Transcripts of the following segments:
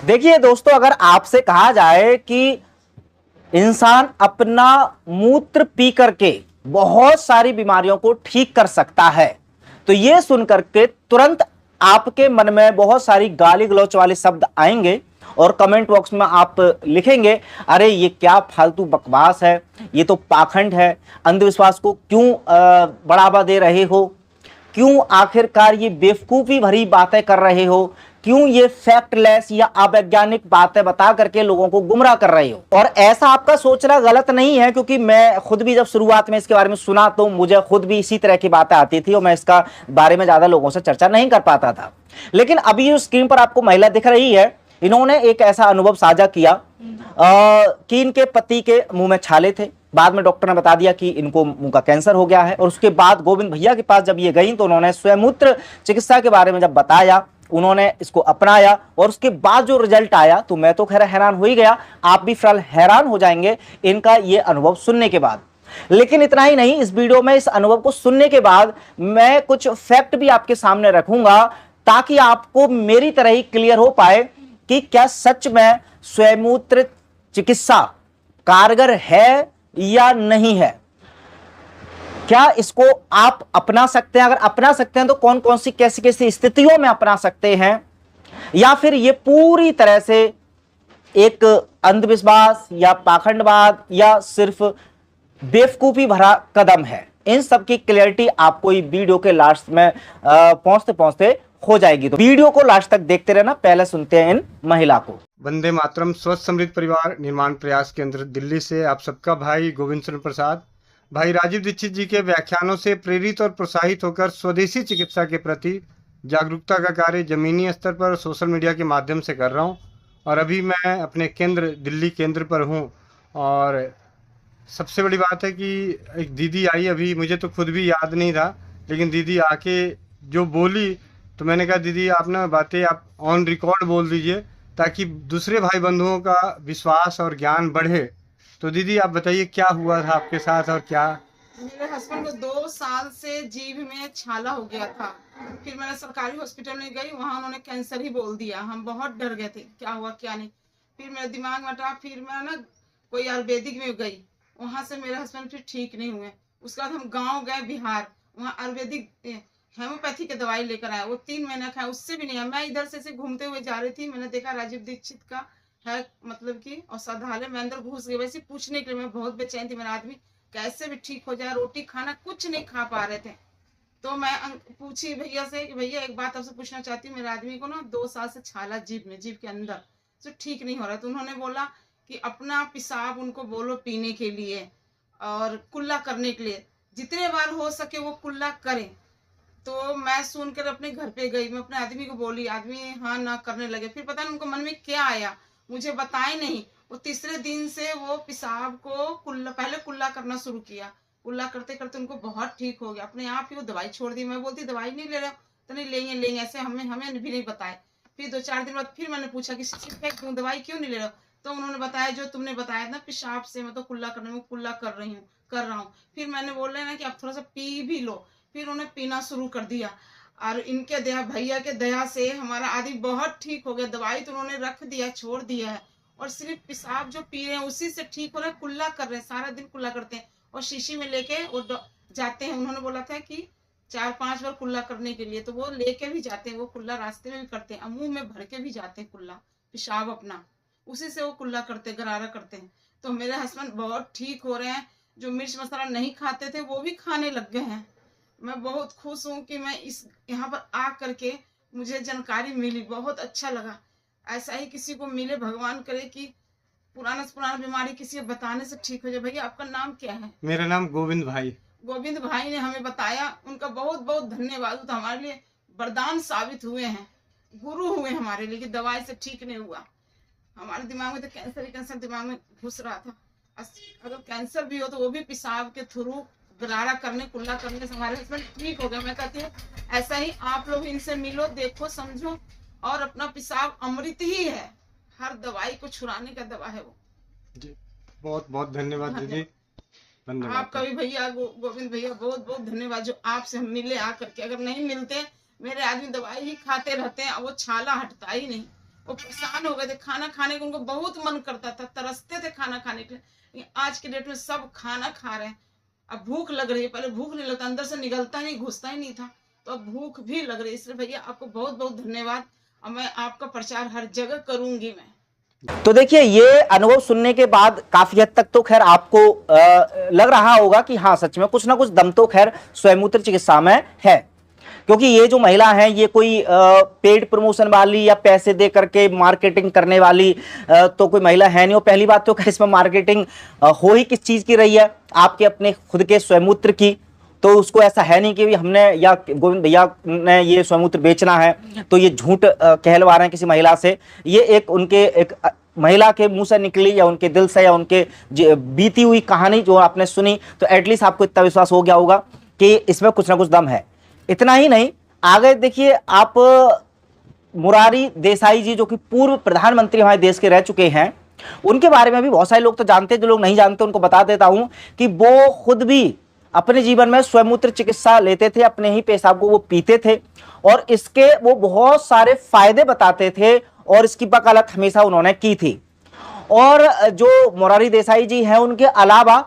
देखिए दोस्तों, अगर आपसे कहा जाए कि इंसान अपना मूत्र पी करके बहुत सारी बीमारियों को ठीक कर सकता है, तो यह सुनकर के तुरंत आपके मन में बहुत सारी गाली गलौच वाले शब्द आएंगे और कमेंट बॉक्स में आप लिखेंगे, अरे ये क्या फालतू बकवास है, ये तो पाखंड है, अंधविश्वास को क्यों बढ़ावा दे रहे हो, क्यों आखिरकार ये बेवकूफी भरी बातें कर रहे हो, क्यों ये फैक्टलेस या अवैज्ञानिक बातें बता करके लोगों को गुमराह कर रहे हो। और ऐसा आपका सोचना गलत नहीं है, क्योंकि मैं खुद भी जब शुरुआत में इसके बारे में सुना तो मुझे खुद भी इसी तरह की बातें आती थी और मैं इसका बारे में ज्यादा लोगों से चर्चा नहीं कर पाता था। लेकिन अभी जो स्क्रीन पर आपको महिला दिख रही है, इन्होंने एक ऐसा अनुभव साझा किया कि इनके पति के मुंह में छाले थे, बाद में डॉक्टर ने बता दिया कि इनको मुंह का कैंसर हो गया है। और उसके बाद गोविंद भैया के पास जब ये गई तो उन्होंने स्वयंमूत्र चिकित्सा के बारे में जब बताया, उन्होंने इसको अपनाया और उसके बाद जो रिजल्ट आया तो मैं तो खैर हैरान हो ही गया। आप भी फिलहाल हैरान हो जाएंगे इनका ये अनुभव सुनने के बाद। लेकिन इतना ही नहीं, इस वीडियो में इस अनुभव को सुनने के बाद मैं कुछ फैक्ट भी आपके सामने रखूंगा ताकि आपको मेरी तरह ही क्लियर हो पाए कि क्या सच में स्वयंमूत्र चिकित्सा कारगर है या नहीं है, क्या इसको आप अपना सकते हैं, अगर अपना सकते हैं तो कौन कौन सी कैसी कैसी स्थितियों में अपना सकते हैं, या फिर ये पूरी तरह से एक अंधविश्वास या पाखंडवाद या सिर्फ बेवकूफी भरा कदम है। इन सब की क्लैरिटी आपको इस वीडियो के लास्ट में पहुंचते पहुंचते हो जाएगी, तो वीडियो को लास्ट तक देखते रहना। पहले सुनते हैं इन महिला को। वंदे मातरम। स्वस्थ समृद्ध परिवार निर्माण प्रयास केंद्र दिल्ली से आप सबका भाई गोविंद चंद्र प्रसाद, भाई राजीव दीक्षित जी के व्याख्यानों से प्रेरित और प्रोत्साहित होकर स्वदेशी चिकित्सा के प्रति जागरूकता का कार्य जमीनी स्तर पर सोशल मीडिया के माध्यम से कर रहा हूं। और अभी मैं अपने केंद्र दिल्ली केंद्र पर हूं। और सबसे बड़ी बात है कि एक दीदी आई, अभी मुझे तो खुद भी याद नहीं था, लेकिन दीदी आके जो बोली तो मैंने कहा दीदी आप ना बातें आप ऑन रिकॉर्ड बोल दीजिए ताकि दूसरे भाई बंधुओं का विश्वास और ज्ञान बढ़े। तो दीदी आप बताइए क्या हुआ था आपके साथ और क्या। मेरे हस्बैंड को 2 साल से जीभ में छाला हो गया था। फिर मैंने सरकारी हॉस्पिटल में गई, वहां उन्होंने कैंसर ही बोल दिया। हम बहुत डर गए थे क्या हुआ क्या नहीं। फिर मेरे दिमाग में हटा, फिर मैं ना कोई आयुर्वेदिक में गई, वहां से मेरे हस्बैंड फिर ठीक नहीं हुए। उसके बाद हम गाँव गए बिहार, वहाँ आयुर्वेदिक हेमोपैथी की दवाई लेकर आया, वो 3 महीना खाया, उससे भी नहीं है। मैं इधर से घूमते हुए जा रही थी, मैंने देखा राजीव दीक्षित का है मतलब कि औषधालय, मैं अंदर घुस गई। वैसे पूछने के लिए मैं बहुत बेचैन थी, मेरा आदमी कैसे भी ठीक हो जाए, रोटी खाना कुछ नहीं खा पा रहे थे। तो मैं पूछी भैया से कि भैया एक बात आपसे पूछना चाहती हूँ, मेरे आदमी को ना 2 साल से छाला जीभ में, जीभ के अंदर तो ठीक नहीं हो रहा। तो उन्होंने बोला कि अपना पेशाब उनको बोलो पीने के लिए और कुल्ला करने के लिए, जितने बार हो सके वो कुल्ला करें। तो मैं सुनकर अपने घर पे गई, मैं अपने आदमी को बोली, आदमी हाँ ना करने लगे। फिर पता नहीं उनको मन में क्या आया, मुझे बताए नहीं। वो तीसरे दिन से वो पेशाब को कुल्ला, पहले कुल्ला करना शुरू किया। कुल्ला करते करते उनको बहुत ठीक हो गया, अपने आप ही वो दवाई छोड़ दी। मैं बोलती दवाई नहीं ले रहे हो, तो नहीं लेंगे लेंगे, ऐसे हमें भी नहीं बताए। फिर 2-4 दिन बाद फिर मैंने पूछा कि फेंक दूं, दवाई क्यों नहीं ले रहे हो। तो उन्होंने बताया जो तुमने बताया ना पेशाब से, मैं तो कुल्ला करने में कुल्ला कर रहा हूँ। फिर मैंने बोल रहे ना कि आप थोड़ा सा पी भी लो। फिर उन्हें पीना शुरू कर दिया और इनके दया, भैया के दया से हमारा आदमी बहुत ठीक हो गया। दवाई तो उन्होंने रख दिया, छोड़ दिया है, और सिर्फ पेशाब जो पी रहे हैं उसी से ठीक हो रहे हैं। कुल्ला कर रहे हैं, सारा दिन कुल्ला करते हैं और शीशी में लेके वो जाते हैं। उन्होंने बोला था कि 4-5 बार कुल्ला करने के लिए, तो वो लेके भी जाते हैं, वो कुल्ला रास्ते में भी करते हैं, मुंह में भर के भी जाते हैं कुल्ला, पेशाब अपना उसी से वो कुल्ला करते, गरारा करते हैं। तो मेरे हस्बैंड बहुत ठीक हो रहे हैं, जो मिर्च मसाला नहीं खाते थे वो भी खाने लग गए हैं। मैं बहुत खुश हूँ कि मैं इस यहाँ पर आ करके मुझे जानकारी मिली, बहुत अच्छा लगा। ऐसा ही किसी को मिले, भगवान करे कि पुराना से पुराना बीमारी किसी को बताने से ठीक हो जाए। भैया आपका नाम क्या है? मेरा नाम गोविंद भाई। गोविंद भाई ने हमें बताया, उनका बहुत बहुत धन्यवाद। तो हमारे लिए वरदान साबित हुए हैं, गुरु हुए हमारे लिए, कि दवाई से ठीक नहीं हुआ। हमारे दिमाग में तो कैंसर ही कैंसर दिमाग में घुस रहा था। अगर कैंसर भी हो तो वो भी पेशाब के थ्रू गरारा करने, कुल्ला करने से हमारे हस्बैंड ठीक हो गया। मैं कहती हूँ ऐसा ही आप लोग इनसे मिलो, देखो, समझो, और अपना पेशाब अमृत ही है, हर दवाई को छुड़ाने का दवा है वो जी। बहुत बहुत धन्यवाद दीदी। धन्यवाद आपका भी भैया, गोविंद भैया, बहुत बहुत धन्यवाद जो आपसे हम मिले आकर के। अगर नहीं मिलते, मेरे आदमी दवाई ही खाते रहते हैं, वो छाला हटता ही नहीं। वो परेशान हो गए थे, खाना खाने को उनको बहुत मन करता था, तरसते थे खाना खाने के लिए। लेकिन आज के डेट में सब खाना खा रहे हैं। अब भूख लग रही है, पहले भूख नहीं लगता, अंदर से निकलता ही नहीं, घुसता ही नहीं था, तो अब भूख भी लग रही है। इसलिए भैया आपको बहुत बहुत धन्यवाद, और मैं आपका प्रचार हर जगह करूंगी मैं। तो देखिए, ये अनुभव सुनने के बाद काफी हद तक तो खैर आपको लग रहा होगा कि हाँ, सच में कुछ ना कुछ दम तो खैर स्वयंमूत्र चिकित्सा में है, क्योंकि ये जो महिला है ये कोई पेड प्रमोशन वाली या पैसे दे करके मार्केटिंग करने वाली तो कोई महिला है नहीं। और पहली बात तो इसमें मार्केटिंग हो ही किस चीज की रही है, आपके अपने खुद के स्वयंमूत्र की। तो उसको ऐसा है नहीं कि भी हमने या गोविंद भैया ने ये स्वयंमूत्र बेचना है तो ये झूठ कहलवा रहे हैं किसी महिला से। ये एक उनके एक महिला के मुंह से निकली या उनके दिल से या उनके बीती हुई कहानी जो आपने सुनी, तो एटलीस्ट आपको इतना विश्वास हो गया होगा कि इसमें कुछ ना कुछ दम है। इतना ही नहीं, आगे देखिए, आप मोरारी देसाई जी जो कि पूर्व प्रधानमंत्री हमारे देश के रह चुके हैं, उनके बारे में भी बहुत सारे लोग तो जानते हैं। जो लोग नहीं जानते उनको बता देता हूं कि वो खुद भी अपने जीवन में स्वयंमूत्र चिकित्सा लेते थे, अपने ही पेशाब को वो पीते थे और इसके वो बहुत सारे फायदे बताते थे और इसकी वकालत हमेशा उन्होंने की थी। और जो मोरारी देसाई जी हैं, उनके अलावा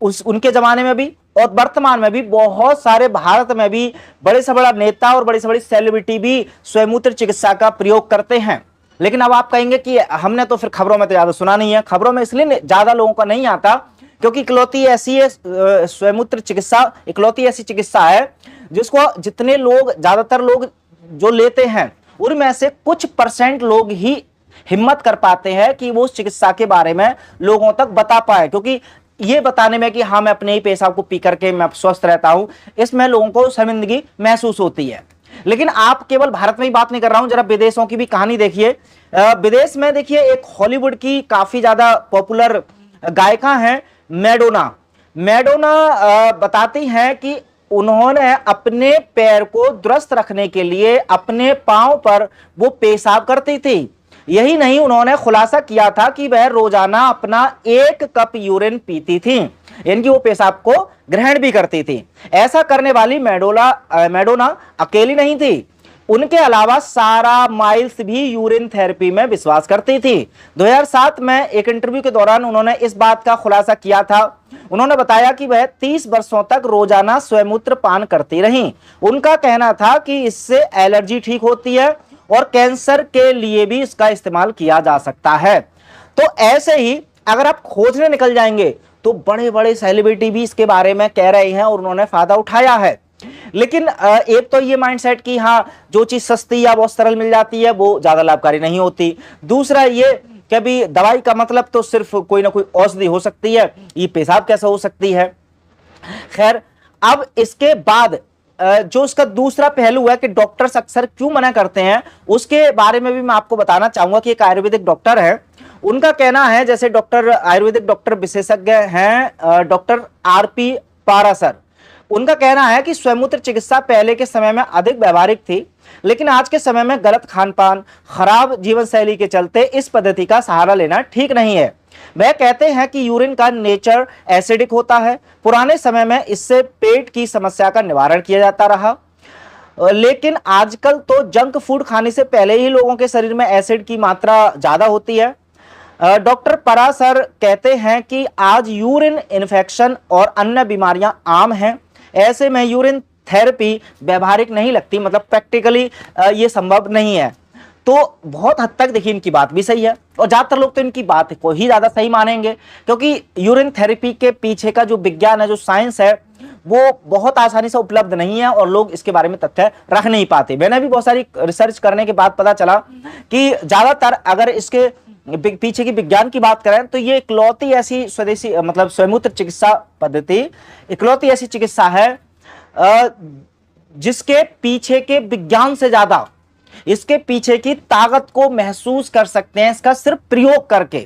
उनके जमाने में भी और वर्तमान में भी बहुत सारे भारत में भी बड़े से बड़ा नेता और बड़ी से बड़ी सेलिब्रिटी भी स्वयंमूत्र चिकित्सा का प्रयोग करते हैं। लेकिन अब आप कहेंगे कि हमने तो फिर खबरों में तो ज्यादा सुना नहीं है। खबरों में इसलिए ज्यादा लोगों का नहीं आता क्योंकि इकलौती ऐसी है स्वयंमूत्र चिकित्सा, इकलौती ऐसी चिकित्सा है जिसको जितने लोग, ज्यादातर लोग जो लेते हैं उनमें से कुछ परसेंट लोग ही हिम्मत कर पाते हैं कि वो उस चिकित्सा के बारे में लोगों तक बता पाए। क्योंकि ये बताने में कि हाँ, मैं अपने ही पेशाब को पी करके मैं स्वस्थ रहता हूं, इसमें लोगों को शर्मिंदगी महसूस होती है। लेकिन आप केवल भारत में ही बात नहीं कर रहा हूं, जरा विदेशों की भी कहानी देखिए। विदेश में देखिए, एक हॉलीवुड की काफी ज्यादा पॉपुलर गायिका हैं मैडोना। मैडोना बताती हैं कि उन्होंने अपने पैर को दुरुस्त रखने के लिए अपने पांव पर वो पेशाब करती थी। यही नहीं, उन्होंने खुलासा किया था कि वह रोजाना अपना 1 कप यूरिन पीती थी, यानी कि वो पेशाब को ग्रहण भी करती थी। ऐसा करने वाली मैडोना अकेली नहीं थी, उनके अलावा सारा माइल्स भी यूरिन थेरेपी में विश्वास करती थी। 2007 में एक इंटरव्यू के दौरान उन्होंने इस बात का खुलासा किया था। उन्होंने बताया कि वह 30 वर्षों तक रोजाना स्वयंमूत्र पान करती रहीं। उनका कहना था कि इससे एलर्जी ठीक होती है और कैंसर के लिए भी इसका इस्तेमाल किया जा सकता है। तो ऐसे ही अगर आप खोजने निकल जाएंगे तो बड़े बड़े सेलिब्रिटी भी इसके बारे में कह रहे हैं और उन्होंने फायदा उठाया है। लेकिन एक तो ये माइंडसेट कि हाँ, जो चीज सस्ती या बहुत सरल मिल जाती है वो ज्यादा लाभकारी नहीं होती। दूसरा ये कि भी दवाई का मतलब तो सिर्फ कोई ना कोई औषधि हो सकती है, ये पेशाब कैसे हो सकती है। खैर, अब इसके बाद जो इसका दूसरा पहलू है कि डॉक्टर्स अक्सर क्यों मना करते हैं, उसके बारे में भी मैं आपको बताना चाहूंगा कि एक आयुर्वेदिक डॉक्टर है, उनका कहना है, जैसे डॉक्टर आयुर्वेदिक डॉक्टर विशेषज्ञ हैं डॉक्टर आरपी पारासर, उनका कहना है कि स्वयंमूत्र चिकित्सा पहले के समय में अधिक व्यवहारिक थी, लेकिन आज के समय में गलत खान पान, खराब जीवन शैली के चलते इस पद्धति का सहारा लेना ठीक नहीं है। वह कहते हैं कि यूरिन का नेचर एसिडिक होता है। पुराने समय में इससे पेट की समस्या का निवारण किया जाता रहा, लेकिन आजकल तो जंक फूड खाने से पहले ही लोगों के शरीर में एसिड की मात्रा ज्यादा होती है। डॉक्टर परासर कहते हैं कि आज यूरिन इन्फेक्शन और अन्य बीमारियां आम हैं। ऐसे में यूरिन थेरेपी व्यवहारिक नहीं लगती, मतलब प्रैक्टिकली ये संभव नहीं है। तो बहुत हद तक देखिए इनकी बात भी सही है और ज्यादातर लोग तो इनकी बात को ही ज्यादा सही मानेंगे, क्योंकि यूरिन थेरेपी के पीछे का जो विज्ञान है, जो साइंस है, वो बहुत आसानी से उपलब्ध नहीं है और लोग इसके बारे में तथ्य रख नहीं पाते। मैंने भी बहुत सारी रिसर्च करने के बाद पता चला कि ज्यादातर अगर इसके पीछे की विज्ञान की बात करें तो ये इकलौती ऐसी स्वदेशी, मतलब स्वयंमूत्र चिकित्सा पद्धति इकलौती ऐसी चिकित्सा है जिसके पीछे के विज्ञान से ज्यादा इसके पीछे की ताकत को महसूस कर सकते हैं इसका सिर्फ प्रयोग करके।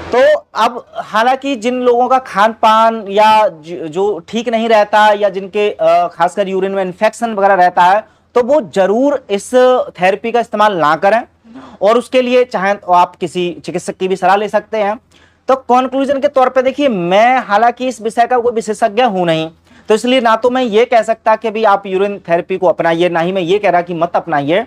तो अब हालांकि जिन लोगों का खान पान या जो ठीक नहीं रहता या जिनके खासकर यूरिन में इन्फेक्शन वगैरह रहता है, तो वो जरूर इस थेरेपी का इस्तेमाल ना करें और उसके लिए चाहे तो आप किसी चिकित्सक की भी सलाह ले सकते हैं। तो कंक्लूजन के तौर पे देखिए, मैं हालांकि इस विषय का कोई विशेषज्ञ हूं नहीं, तो इसलिए ना तो मैं ये कह सकता कि भी आप यूरिन थेरेपी को अपनाइए, ना ही मैं ये कह रहा कि मत अपनाइए।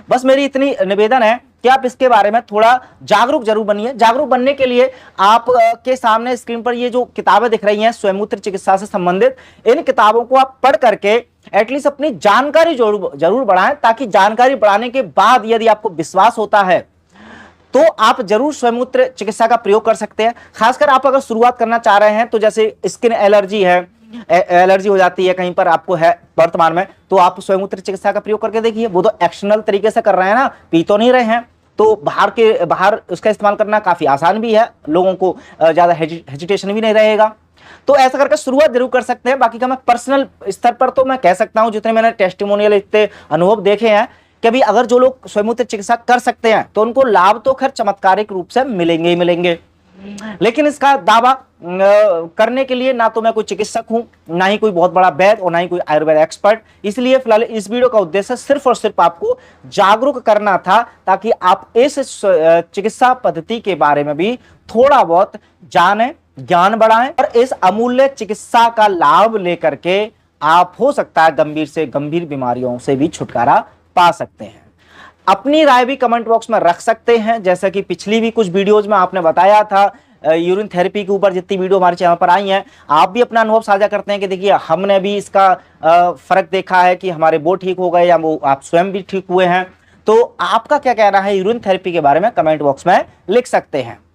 बस मेरी इतनी निवेदन है कि आप इसके बारे में थोड़ा जागरूक जरूर बनिए। जागरूक बनने के लिए आप के सामने स्क्रीन पर ये जो किताबें दिख रही हैं स्वयंमूत्र चिकित्सा से संबंधित, इन किताबों को आप पढ़ करके एटलीस्ट अपनी जानकारी जरूर बढ़ाएं, ताकि जानकारी बढ़ाने के बाद यदि आपको विश्वास होता है तो आप जरूर स्वयंमूत्र चिकित्सा का प्रयोग कर सकते हैं। खासकर आप अगर शुरुआत करना चाह रहे हैं तो जैसे स्किन एलर्जी है, एलर्जी हो जाती है कहीं पर आपको है वर्तमान में, तो आप स्वयंमूत्र चिकित्सा का प्रयोग करके देखिए। वो तो एक्शनल तरीके से कर रहे हैं ना, पी तो नहीं रहे हैं, तो बाहर उसका इस्तेमाल करना काफी आसान भी है, लोगों को ज्यादा हेजिटेशन भी नहीं रहेगा। तो ऐसा करके शुरुआत जरूर कर सकते हैं। बाकी का मैं पर्सनल स्तर पर तो मैं कह सकता हूं, जितने मैंने टेस्टिमोनियल इतने अनुभव देखे हैं, कि अभी अगर जो लोग स्वयंमूत्र चिकित्सा कर सकते हैं तो उनको लाभ तो खैर चमत्कारिक रूप से मिलेंगे ही मिलेंगे। लेकिन इसका दावा करने के लिए ना तो मैं कोई चिकित्सक हूं, ना ही कोई बहुत बड़ा वैद्य और ना ही कोई आयुर्वेद एक्सपर्ट। इसलिए फिलहाल इस वीडियो का उद्देश्य सिर्फ और सिर्फ आपको जागरूक करना था, ताकि आप इस चिकित्सा पद्धति के बारे में भी थोड़ा बहुत जानें, ज्ञान बढ़ाएं और इस अमूल्य चिकित्सा का लाभ लेकर के आप हो सकता है गंभीर से गंभीर बीमारियों से भी छुटकारा पा सकते हैं। अपनी राय भी कमेंट बॉक्स में रख सकते हैं। जैसा कि पिछली भी कुछ वीडियोज में आपने बताया था यूरिन थेरेपी के ऊपर जितनी वीडियो हमारे चैनल पर आई हैं, आप भी अपना अनुभव साझा करते हैं कि देखिए हमने भी इसका फर्क देखा है कि हमारे वो ठीक हो गए या वो आप स्वयं भी ठीक हुए हैं। तो आपका क्या कहना है यूरिन थेरेपी के बारे में कमेंट बॉक्स में लिख सकते हैं।